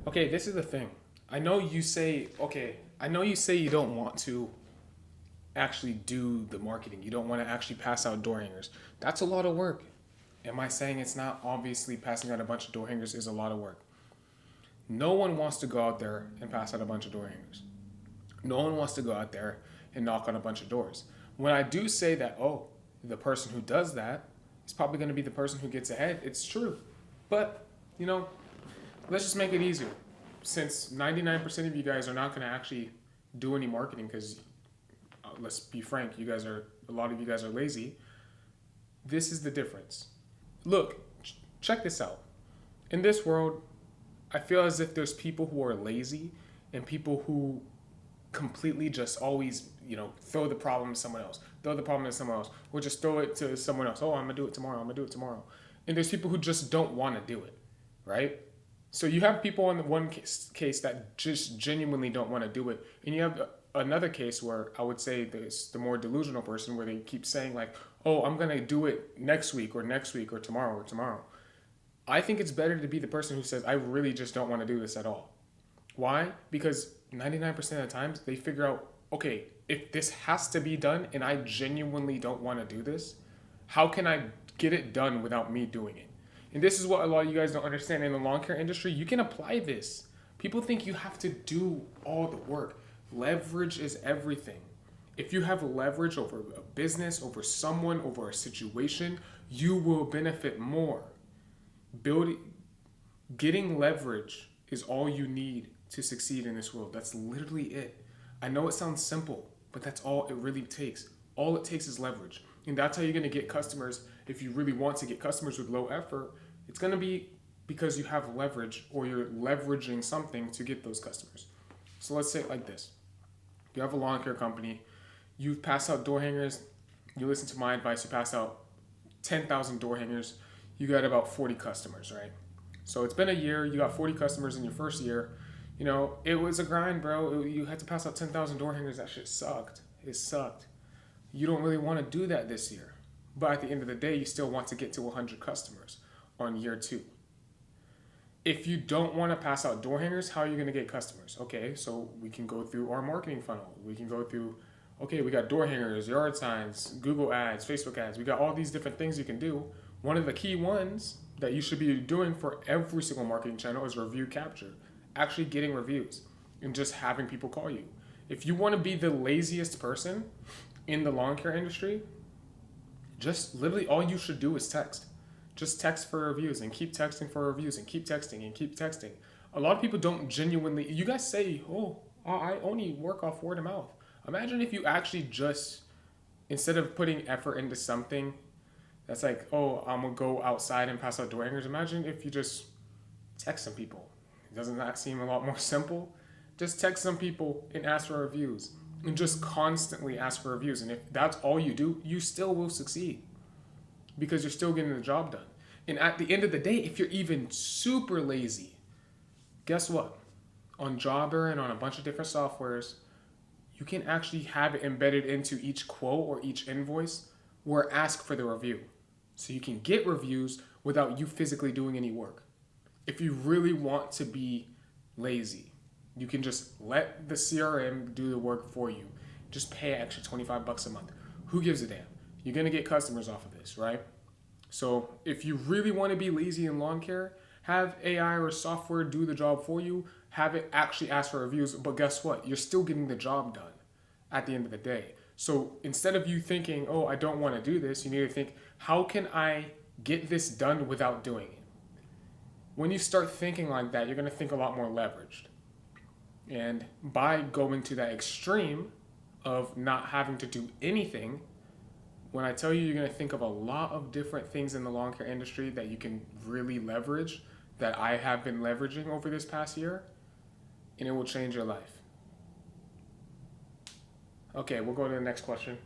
Okay, this is the thing. I know you say you don't want to actually do the marketing. You don't want to actually pass out door hangers. That's a lot of work. Am I saying it's not? Obviously, passing out a bunch of door hangers is a lot of work. No one wants to go out there and pass out a bunch of door hangers. No one wants to go out there and knock on a bunch of doors. When I do say that, oh, the person who does that is probably going to be the person who gets ahead, it's true. But, you know, let's just make it easier. Since 99% of you guys are not going to actually do any marketing because, let's be frank, a lot of you guys are lazy. This is the difference. Look, check this out. In this world, I feel as if there's people who are lazy and people who completely just always, throw the problem to someone else, or just throw it to someone else. Oh, I'm gonna do it tomorrow. And there's people who just don't want to do it, right? So you have people in the one case that just genuinely don't want to do it, and you have another case where I would say there's the more delusional person where they keep saying like, oh, I'm gonna do it next week or tomorrow. I think it's better to be the person who says, I really just don't want to do this at all. Why? Because 99% of the times they figure out, okay, if this has to be done and I genuinely don't want to do this, how can I get it done without me doing it? And this is what a lot of you guys don't understand in the lawn care industry. You can apply this. People think you have to do all the work. Leverage is everything. If you have leverage over a business, over someone, over a situation, you will benefit more. Getting leverage is all you need to succeed in this world. That's literally it. I know it sounds simple, but that's all it really takes. All it takes is leverage. And that's how you're going to get customers. If you really want to get customers with low effort, it's going to be because you have leverage or you're leveraging something to get those customers. So let's say it like this. You have a lawn care company. You've passed out door hangers. You listen to my advice. You pass out 10,000 door hangers. You got about 40 customers, right? So it's been a year. You got 40 customers in your first year. It was a grind, bro. You had to pass out 10,000 door hangers. That shit sucked. It sucked. You don't really want to do that this year. But at the end of the day, you still want to get to 100 customers on year 2. If you don't want to pass out door hangers, how are you going to get customers? Okay, so we can go through our marketing funnel. We can go through, okay, we got door hangers, yard signs, Google ads, Facebook ads. We got all these different things you can do. One of the key ones that you should be doing for every single marketing channel is review capture. Actually getting reviews and just having people call you. If you want to be the laziest person in the lawn care industry, just literally all you should do is text. Just text for reviews and keep texting for reviews and keep texting and keep texting. A lot of people don't genuinely, you guys say, oh, I only work off word of mouth. Imagine if you actually just, instead of putting effort into something that's like, oh, I'm going to go outside and pass out door hangers. Imagine if you just text some people. Doesn't that seem a lot more simple? Just text some people and ask for reviews. And just constantly ask for reviews. And if that's all you do, you still will succeed. Because you're still getting the job done. And at the end of the day, if you're even super lazy, guess what? On Jobber and on a bunch of different softwares, you can actually have it embedded into each quote or each invoice or ask for the review. So you can get reviews without you physically doing any work. If you really want to be lazy, you can just let the CRM do the work for you. Just pay an extra $25 a month. Who gives a damn? You're going to get customers off of this, right? So if you really want to be lazy in lawn care, have AI or software do the job for you. Have it actually ask for reviews. But guess what? You're still getting the job done at the end of the day. So instead of you thinking, oh, I don't want to do this, you need to think, how can I get this done without doing it? When you start thinking like that, you're going to think a lot more leveraged. And by going to that extreme of not having to do anything, when I tell you you're going to think of a lot of different things in the lawn care industry that you can really leverage, that I have been leveraging over this past year, and it will change your life. Okay, we'll go to the next question.